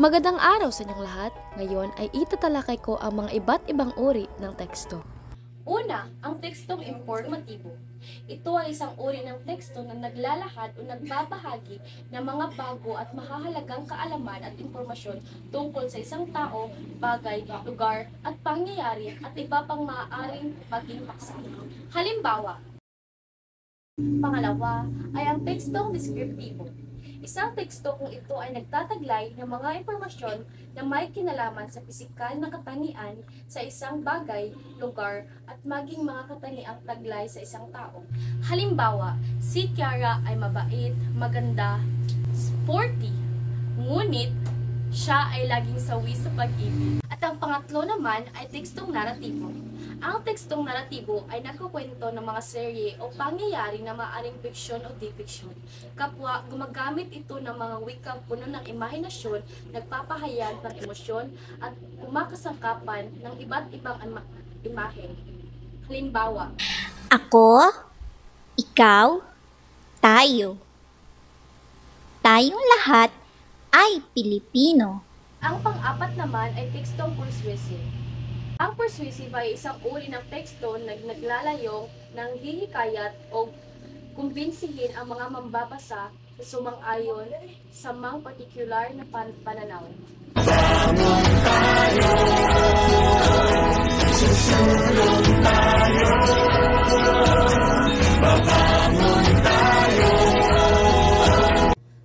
Magandang araw sa inyong lahat. Ngayon ay itatalakay ko ang mga iba't ibang uri ng teksto. Una, ang tekstong informatibo. Ito ay isang uri ng teksto na naglalahad o nagbabahagi ng mga bago at mahahalagang kaalaman at impormasyon tungkol sa isang tao, bagay, lugar at pangyayari at iba pang maaaring maging paksa. Halimbawa, pangalawa ay ang tekstong deskriptibo. Isang teksto kung ito ay nagtataglay ng mga impormasyon na may kinalaman sa pisikal na katangian sa isang bagay, lugar, at maging mga katangiang taglay sa isang tao. Halimbawa, si Kiara ay mabait, maganda, sporty, ngunit siya ay laging sawi sa pag-ibig. At ang pangatlo naman ay tekstong naratibo. Ang tekstong naratibo ay nagkukwento ng mga serye o pangyayari na maaaring fiksyon o di-fiksyon. Kapwa gumagamit ito ng mga wikang puno ng imahinasyon, nagpapahayag ng emosyon, at kumakasangkapan ng iba't ibang imahe. Halimbawa, Ako, ikaw, tayo. Tayong lahat ay Pilipino. ang pang-apat naman ay tekstong persuasive. Ang persuasive ay isang uri ng teksto na naglalayong ng hihikayat o kumbinsihin ang mga mambabasa sa sumang-ayon sa mga partikular na pananaw. Bangon tayo! Susulong tayo! Babangon tayo!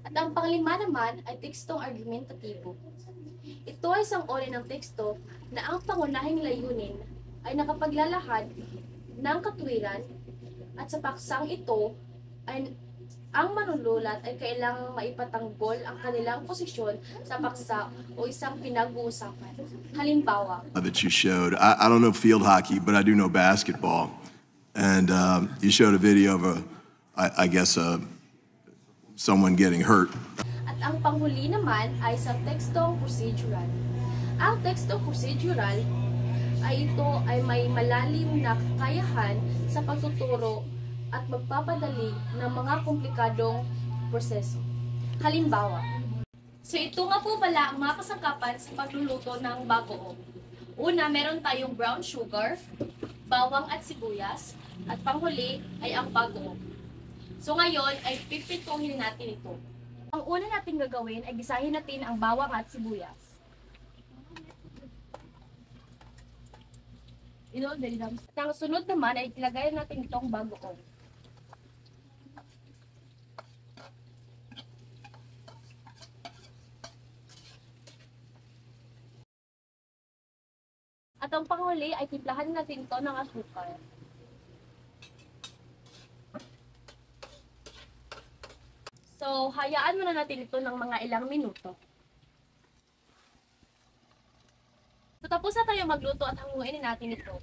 At ang panglima naman ay tekstong argumentatibo. Ito ay isang uri ng teksto na ang pangunahing layunin ay nakapaglalahad ng katuwiran at sa paksang ito ay ang manunulat ay kailangang maipatanggol ang kanilang posisyon sa paksa o isang pinag-uusapan. Halimbawa, that you showed. I don't know field hockey, but I do know basketball. And you showed a video of someone getting hurt. At ang panghuli naman ay sa tekstong procedural. Ang tekstong procedural ay ito ay may malalim na kakayahan sa pagtuturo at magpapadali ng mga komplikadong proseso. Halimbawa, so ito nga po pala ang mga kasangkapan sa pagluluto ng bagoong. Una, meron tayong brown sugar, bawang at sibuyas, at panghuli ay ang bagoong. So ngayon ay pipituhin natin ito. Ang una natin gagawin ay gisahin natin ang bawang at sibuyas. At ang sunod naman ay ilagay natin itong bagoong. At ang panghuli ay timplahan natin ito ng asukal. So, hayaan muna natin ito ng mga ilang minuto. So, tapos na tayo magluto at hanguin natin ito.